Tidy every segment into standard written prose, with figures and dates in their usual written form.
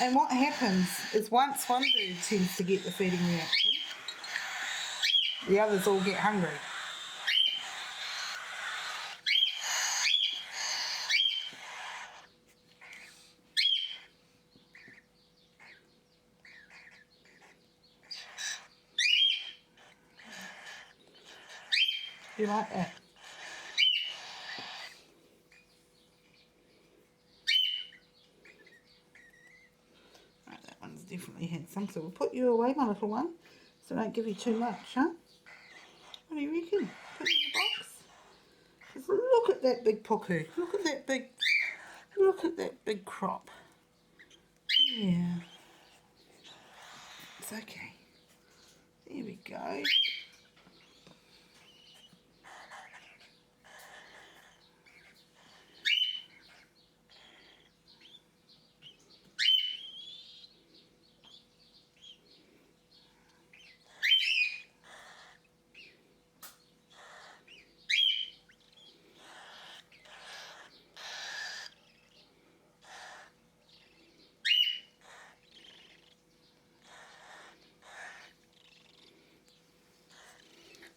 And what happens is once one bird tends to get the feeding reaction, the others all get hungry. Do you like that? Right, that one's definitely had some, so we'll put you away, my little one, so don't give you too much, huh? What do you reckon? Put it in the box? Just look at that big puku. Look at that big crop. Yeah. It's okay. There we go.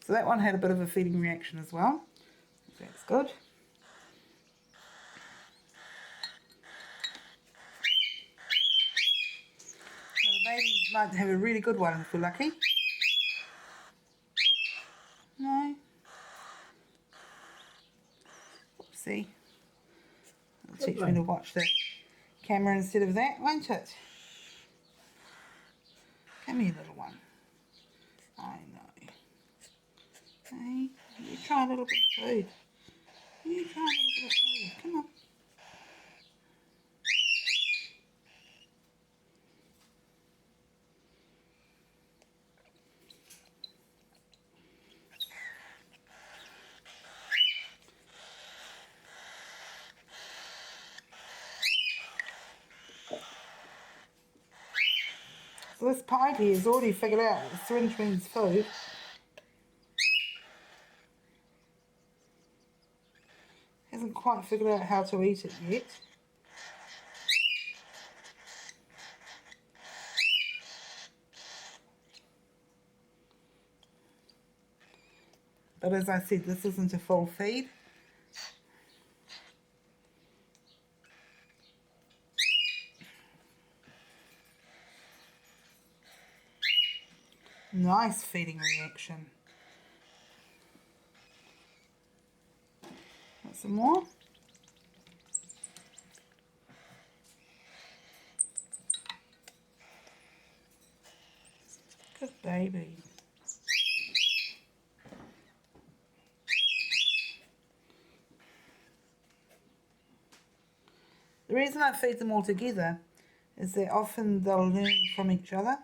So that one had a bit of a feeding reaction as well. That's good. Now the baby might have a really good one if we're lucky. No. Oopsie. It'll teach me to watch the camera instead of that, won't it? Come here, little one. I know. Hey, you try a little bit of food. You try a little bit of food. Come on. So this piety has already figured out that the syringe means food. Hasn't quite figured out how to eat it yet. But as I said, this isn't a full feed. Nice feeding reaction. Got some more. Good baby. The reason I feed them all together is that often they'll learn from each other.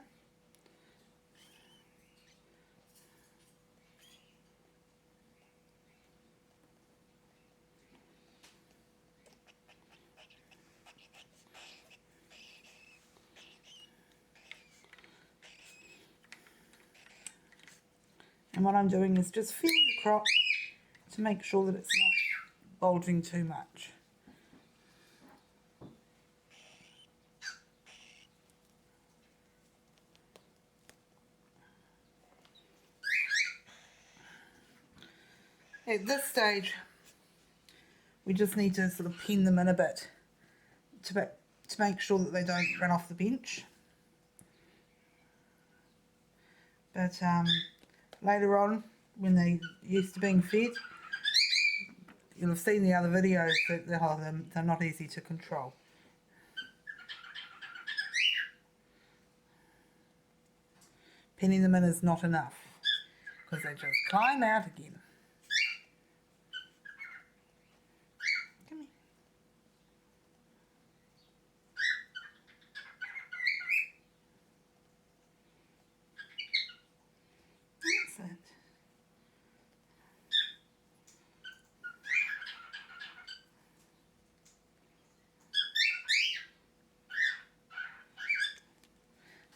And what I'm doing is just feeding the crop to make sure that it's not bulging too much. At this stage, we just need to sort of pen them in a bit to make sure that they don't run off the bench. But later on, when they're used to being fed, you'll have seen the other videos that they're not easy to control. Penning them in is not enough because they just climb out again. Come here. That's it.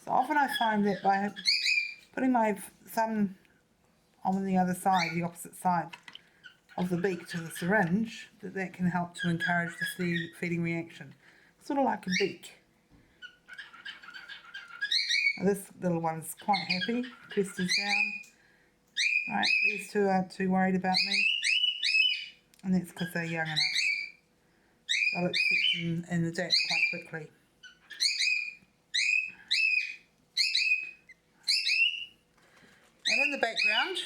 So often I find that by putting my thumb on the other side, the opposite side of the beak to the syringe, that can help to encourage the feeding reaction. Sort of like a beak. This little one's quite happy. Crest is down. Right, these two aren't too worried about me. And that's because they're young enough. They'll accept and adapt quite quickly. And in the background,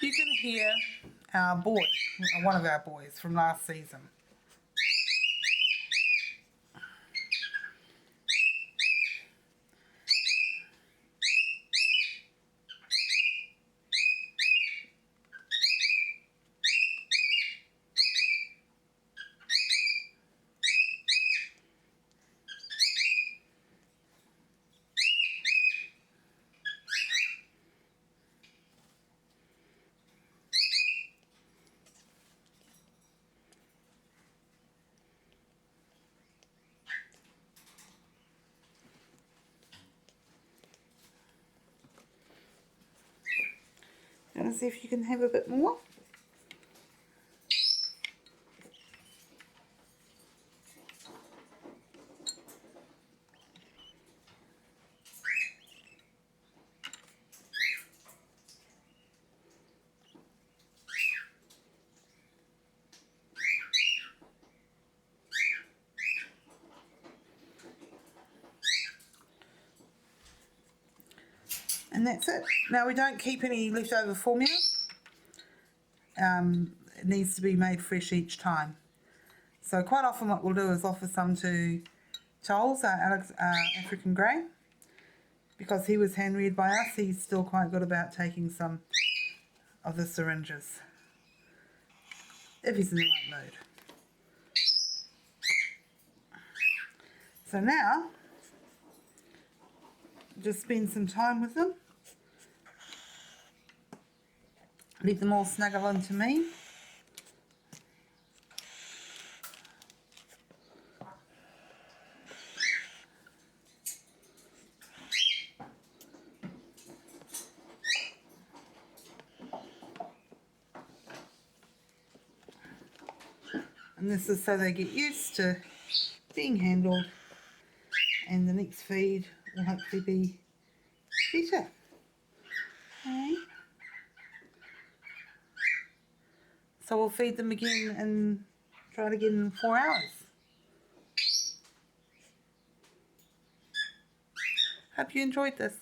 you can hear our boy, one of our boys from last season. And see if you can have a bit more. And that's it. Now we don't keep any leftover formula. It needs to be made fresh each time. So quite often what we'll do is offer some to Charles, our African grey. Because he was hand-reared by us, he's still quite good about taking some of the syringes. If he's in the right mood. So now, just spend some time with them. Let them all snuggle into me. And this is so they get used to being handled, and the next feed will hopefully be better. Okay. So we'll feed them again and try it again in 4 hours. Hope you enjoyed this.